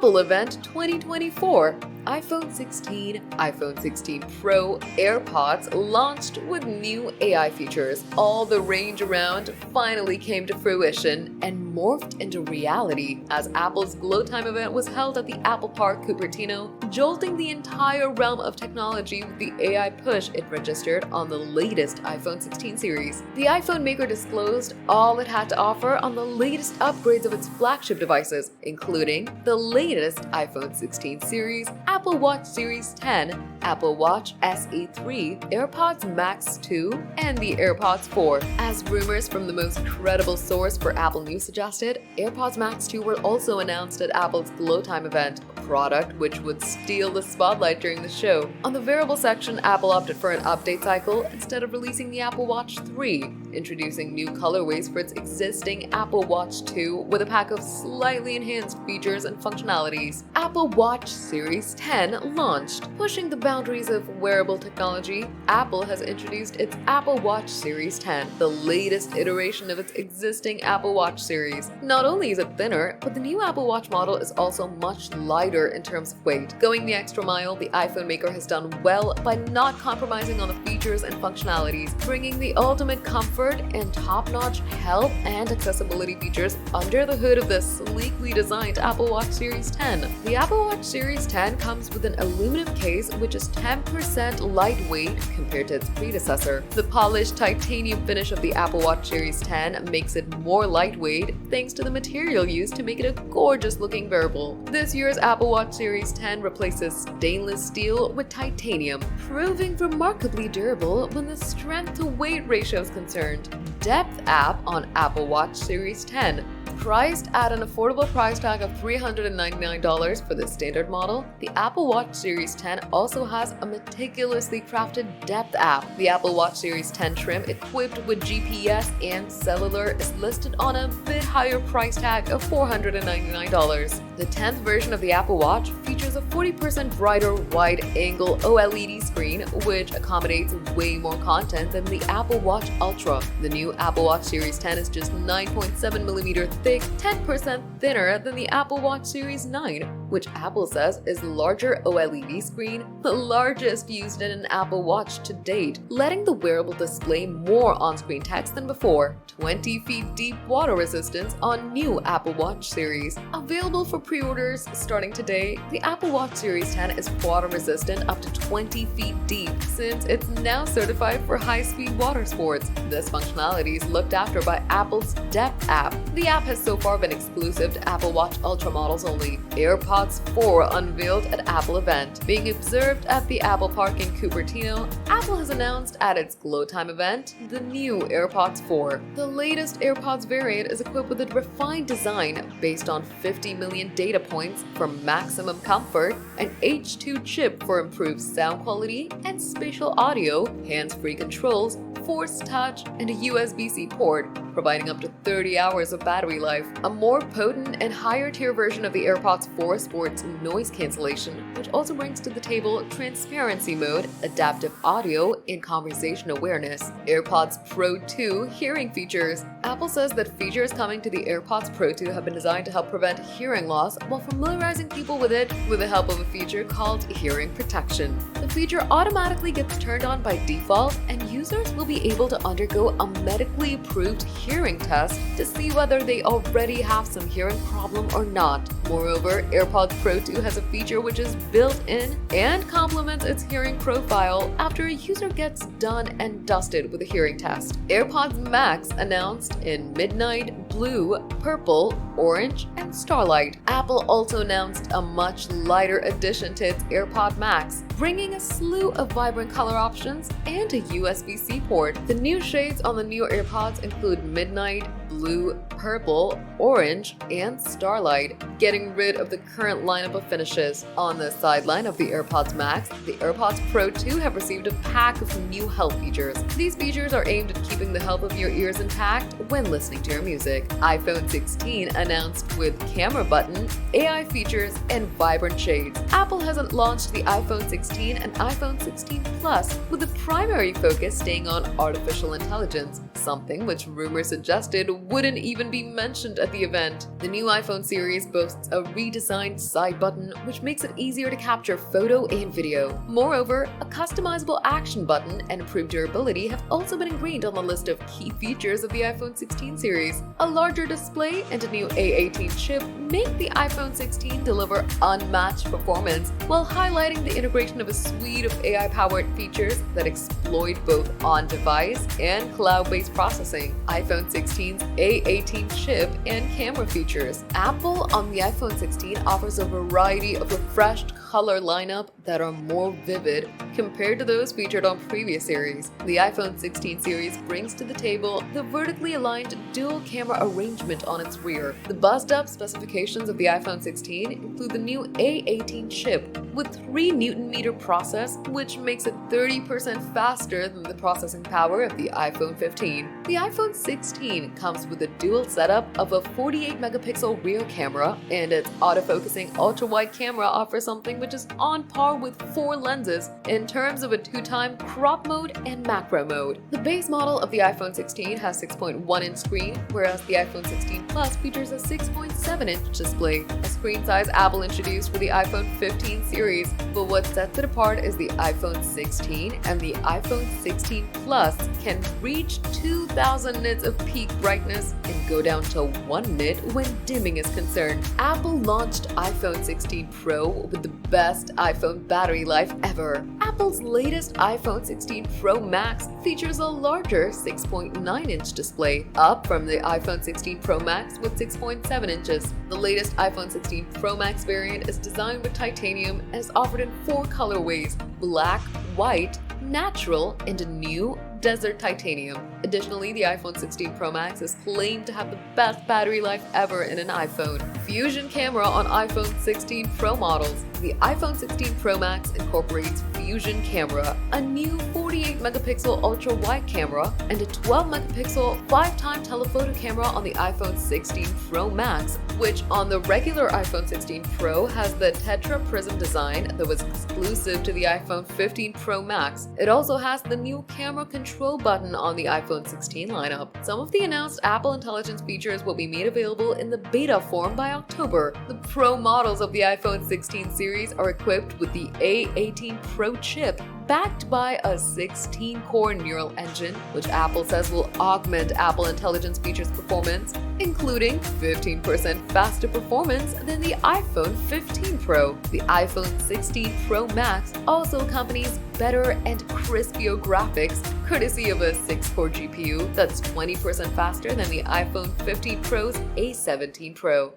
Apple Event 2024. iPhone 16, iPhone 16 Pro, AirPods launched with new AI features. All the range around finally came to fruition and morphed into reality as Apple's Glow Time event was held at the Apple Park Cupertino, jolting the entire realm of technology with the AI push it registered on the latest iPhone 16 series. The iPhone maker disclosed all it had to offer on the latest upgrades of its flagship devices, including the latest iPhone 16 series, Apple Watch Series 10, Apple Watch SE 3, AirPods Max 2, and the AirPods 4. As rumors from the most credible source for Apple News suggested, AirPods Max 2 were also announced at Apple's Glow Time event, a product which would steal the spotlight during the show. On the wearable section, Apple opted for an update cycle instead of releasing the Apple Watch 3, introducing new colorways for its existing Apple Watch 2 with a pack of slightly enhanced features and functionalities. Apple Watch Series 10 launched. Pushing the boundaries of wearable technology, Apple has introduced its Apple Watch Series 10, the latest iteration of its existing Apple Watch series. Not only is it thinner, but the new Apple Watch model is also much lighter in terms of weight. Going the extra mile, the iPhone maker has done well by not compromising on the features and functionalities, bringing the ultimate comfort and top-notch health and accessibility features under the hood of the sleekly designed Apple Watch Series 10. The Apple Watch Series 10 comes with an aluminum case which is 10% lightweight compared to its predecessor. The polished titanium finish of the Apple Watch Series 10 makes it more lightweight thanks to the material used to make it a gorgeous-looking wearable. This year's Apple Watch Series 10 replaces stainless steel with titanium, proving remarkably durable when the strength-to-weight ratio is concerned. Depth app on Apple Watch Series 10. Priced at an affordable price tag of $399 for the standard model, the Apple Watch Series 10 also has a meticulously crafted depth app. The Apple Watch Series 10 trim, equipped with GPS and cellular, is listed on a bit higher price tag of $499. The 10th version of the Apple Watch features a 40% brighter wide-angle OLED screen, which accommodates way more content than the Apple Watch Ultra. The new Apple Watch Series 10 is just 9.7mm thick, 10% thinner than the Apple Watch Series 9, which Apple says is larger OLED screen, the largest used in an Apple Watch to date, letting the wearable display more on-screen text than before. 20 feet deep water resistance on new Apple Watch series. Available for pre-orders starting today, the Apple Watch Series 10 is water resistant up to 20 feet deep since it's now certified for high-speed water sports. This functionality is looked after by Apple's Depth app. The app has so far been exclusive to Apple Watch Ultra models only. AirPods 4 unveiled at Apple event. Being observed at the Apple Park in Cupertino, Apple has announced at its Glow Time event the new AirPods 4. The latest AirPods variant is equipped with a refined design based on 50 million data points for maximum comfort, an H2 chip for improved sound quality and spatial audio, hands-free controls, Force Touch, and a USB-C port, providing up to 30 hours of battery life. A more potent and higher-tier version of the AirPods 4 sports noise cancellation, which also brings to the table transparency mode, adaptive audio, and conversation awareness. AirPods Pro 2 hearing features. Apple says that features coming to the AirPods Pro 2 have been designed to help prevent hearing loss while familiarizing people with it with the help of a feature called hearing protection. The feature automatically gets turned on by default, and users will be able to undergo a medically approved hearing test to see whether they already have some hearing problem or not. Moreover, AirPods Pro 2 has a feature which is built in and complements its hearing profile after a user gets done and dusted with a hearing test. AirPods Max announced in midnight, blue, purple, orange, and starlight. Apple also announced a much lighter addition to its AirPod Max, bringing a slew of vibrant color options and a USB-C port. The new shades on the new AirPods include midnight, blue, purple, orange, and starlight, getting rid of the current lineup of finishes. On the sideline of the AirPods Max, the AirPods Pro 2 have received a pack of new health features. These features are aimed at keeping the health of your ears intact when listening to your music. iPhone 16 announced with camera button, AI features, and vibrant shades. Apple hasn't launched the iPhone 16 and iPhone 16 Plus, with the primary focus staying on artificial intelligence. something which rumors suggested wouldn't even be mentioned at the event. The new iPhone series boasts a redesigned side button which makes it easier to capture photo and video. Moreover, a customizable action button and improved durability have also been ingrained on the list of key features of the iPhone 16 series. A larger display and a new A18 chip make the iPhone 16 deliver unmatched performance while highlighting the integration of a suite of AI-powered features that exploit both on-device and cloud-based processing. iPhone 16's A18 chip and camera features. Apple on the iPhone 16 offers a variety of refreshed color lineup that are more vivid compared to those featured on previous series. The iPhone 16 series brings to the table the vertically aligned dual camera arrangement on its rear. The buzzed-up specifications of the iPhone 16 include the new A18 chip with 3 Nm process, which makes it 30% faster than the processing power of the iPhone 15. The iPhone 16 comes with a dual setup of a 48-megapixel rear camera, and its autofocusing ultra-wide camera offers something which is on par with 4 lenses in terms of a 2-time crop mode and macro mode. The base model of the iPhone 16 has 6.1-inch screen, whereas the iPhone 16 Plus features a 6.7-inch display, a screen size Apple introduced for the iPhone 15 series. But what sets it apart is the iPhone 16 and the iPhone 16 Plus can reach 2000 nits of peak brightness and go down to 1 nit when dimming is concerned. Apple launched iPhone 16 Pro with the best iPhone battery life ever. Apple's latest iPhone 16 Pro Max features a larger 6.9-inch display, up from the iPhone 16 Pro Max with 6.7 inches. The latest iPhone 16 Pro Max variant is designed with titanium and is offered in 4 colorways: black, white, natural, and a new desert titanium. Additionally, the iPhone 16 Pro Max is claimed to have the best battery life ever in an iPhone. Fusion camera on iPhone 16 Pro models. The iPhone 16 Pro Max incorporates Fusion camera, a new 48-megapixel ultra-wide camera, and a 12-megapixel 5-time telephoto camera on the iPhone 16 Pro Max, which on the regular iPhone 16 Pro has the tetra prism design that was exclusive to the iPhone 15 Pro Max. It also has the new camera control button on the iPhone 16 lineup. Some of the announced Apple Intelligence features will be made available in the beta form by October. The Pro models of the iPhone 16 series are equipped with the A18 Pro chip, backed by a 16-core neural engine, which Apple says will augment Apple Intelligence features performance, including 15% faster performance than the iPhone 15 Pro. The iPhone 16 Pro Max also accompanies better and crispier graphics, courtesy of a 6-core GPU that's 20% faster than the iPhone 15 Pro's A17 Pro.